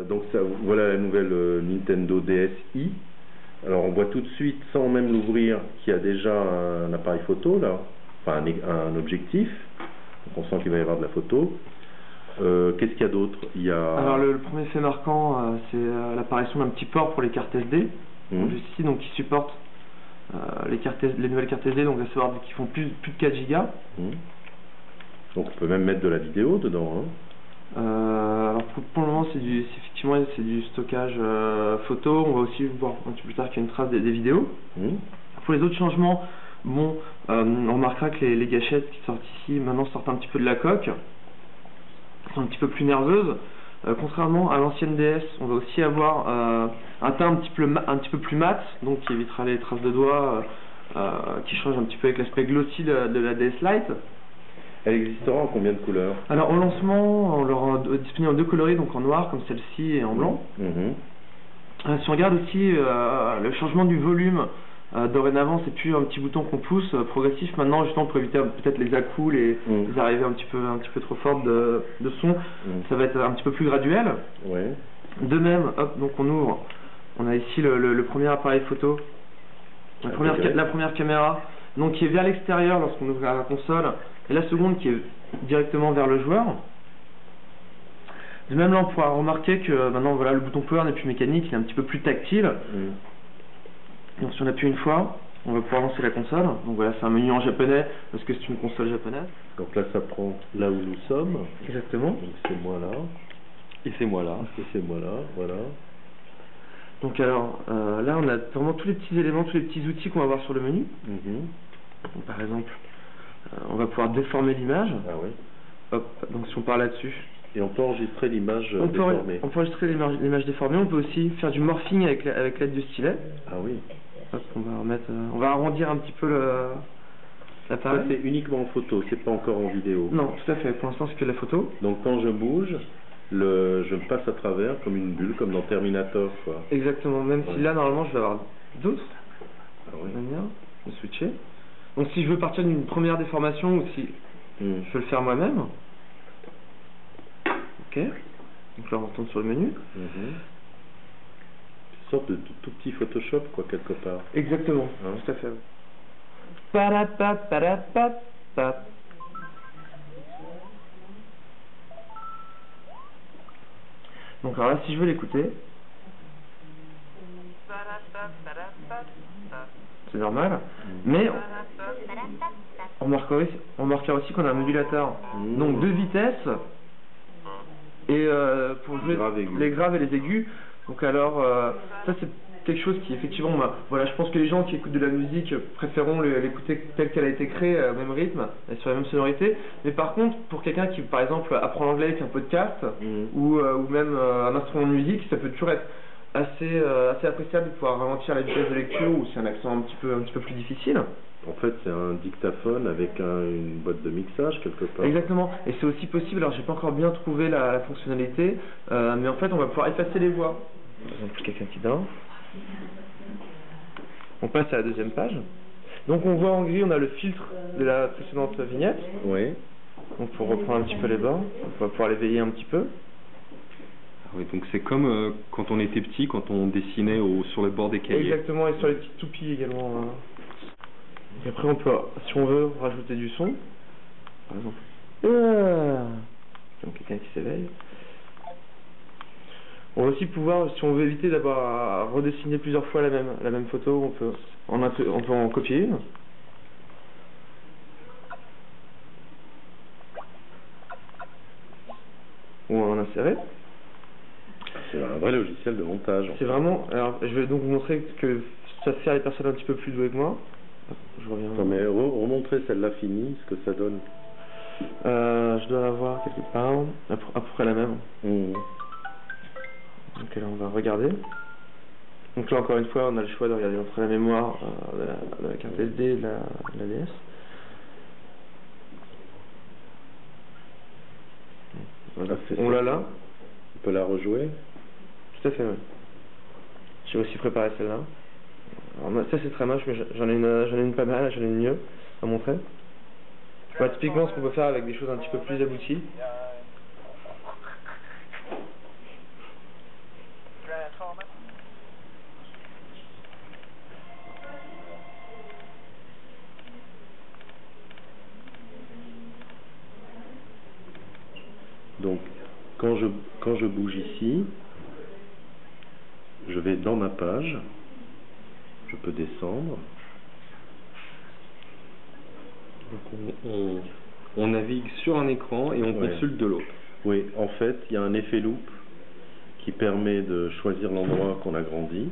Donc ça, voilà la nouvelle Nintendo DSi. Alors on voit tout de suite, sans même l'ouvrir, qu'il y a déjà un appareil photo là, enfin un objectif. Donc on sent qu'il va y avoir de la photo. Qu'est-ce qu'il y a d'autre? Il y a... Alors le premier fait marquant, c'est l'apparition d'un petit port pour les cartes SD. Donc, juste ici, donc qui supporte les nouvelles cartes SD, donc à savoir qui font plus de 4 Go. Donc on peut même mettre de la vidéo dedans. Alors pour le moment, effectivement c'est du stockage photo. On va aussi voir un petit peu plus tard qu'il y a une trace des vidéos. Pour les autres changements, bon, on remarquera que les gâchettes qui sortent ici maintenant sortent un petit peu de la coque, sont un petit peu plus nerveuses. Contrairement à l'ancienne DS, on va aussi avoir un teint un petit peu plus mat, donc qui évitera les traces de doigts, qui change un petit peu avec l'aspect glossy de la DS Lite. Elle existera en combien de couleurs? Alors au lancement, on l'aura disponible en 2 coloris, donc en noir comme celle-ci et en blanc. Si on regarde aussi le changement du volume, dorénavant c'est plus un petit bouton qu'on pousse progressif. Maintenant justement pour éviter peut-être les à-coups, les arrivées un petit peu trop fortes de son, ça va être un petit peu plus graduel. De même, hop, donc on ouvre, on a ici le premier appareil photo, la première caméra, donc qui est vers l'extérieur lorsqu'on ouvre la console, et la seconde qui est directement vers le joueur. De même là on pourra remarquer que maintenant voilà, le bouton power n'est plus mécanique, il est un petit peu plus tactile. Donc si on appuie une fois, on va pouvoir lancer la console. Donc voilà, c'est un menu en japonais parce que c'est une console japonaise. Donc là ça prend là où nous sommes. Exactement. Donc c'est moi là. Et c'est moi là. Et c'est moi là, voilà. Donc alors là on a vraiment tous les petits éléments, tous les petits outils qu'on va voir sur le menu. Donc, par exemple, on va pouvoir déformer l'image. Hop, donc si on part là-dessus. Et on peut enregistrer l'image déformée. On peut enregistrer l'image déformée. On peut aussi faire du morphing avec l'aide du stylet. Ah oui. Hop, on va arrondir un petit peu l'appareil. Ça c'est uniquement en photo, c'est pas encore en vidéo. Non, tout à fait. Pour l'instant c'est que la photo. Donc quand je bouge, je me passe à travers comme une bulle, comme dans Terminator, quoi. Exactement. Même si là normalement je vais avoir d'autres manières de switcher. Donc si je veux partir d'une première déformation ou si je veux le faire moi-même. Ok. Donc là on retourne sur le menu. Une sorte de tout petit Photoshop, quoi, quelque part. Exactement. Tout à fait. Donc alors là si je veux l'écouter, c'est normal, mais on remarquera aussi qu'on a un modulateur, donc de vitesse, et pour jouer les graves et les aigus. Donc alors ça c'est quelque chose qui effectivement, voilà, je pense que les gens qui écoutent de la musique préféreront l'écouter telle qu'elle a été créée, au même rythme et sur la même sonorité. Mais par contre, pour quelqu'un qui par exemple apprend l'anglais avec un podcast ou même un instrument de musique, ça peut toujours être assez appréciable de pouvoir ralentir la vitesse de lecture ou c'est un accent un petit peu plus difficile. En fait, c'est un dictaphone avec une boîte de mixage quelque part. Exactement, et c'est aussi possible, alors j'ai pas encore bien trouvé la fonctionnalité, mais en fait on va pouvoir effacer les voix. Par exemple, quelqu'un qui dort. On passe à la deuxième page. Donc on voit en gris, on a le filtre de la précédente vignette. Donc pour reprendre un petit peu les bords, on va pouvoir les veiller un petit peu. Oui, donc c'est comme quand on était petit, quand on dessinait sur le bord des cahiers. Exactement, et sur les petites toupies également. Et après on peut, si on veut, rajouter du son. Par exemple, donc quelqu'un qui s'éveille. On va aussi pouvoir, si on veut éviter d'avoir à redessiner plusieurs fois la même photo, on peut en copier une. Ou en insérer. C'est un vrai logiciel de montage. C'est vraiment, alors je vais donc vous montrer que ça sert les personnes un petit peu plus douées que moi. Je reviens. Non mais remontrer celle-là finie, ce que ça donne. Je dois l'avoir quelque part, à peu près la même. Donc là on va regarder. Donc là encore une fois on a le choix de regarder entre la mémoire de la carte SD et de la DS. Voilà. On l'a là. On peut la rejouer. Tout à fait, oui. J'ai aussi préparé celle-là. Alors ça c'est très moche, mais j'en ai une pas mal, j'en ai une mieux à montrer. Voilà, typiquement ce qu'on peut faire avec des choses un petit peu plus abouties. Donc quand je bouge ici, je vais dans ma page, je peux descendre. Donc on navigue sur un écran et on consulte de l'autre. Oui, en fait, il y a un effet loop qui permet de choisir l'endroit qu'on agrandit.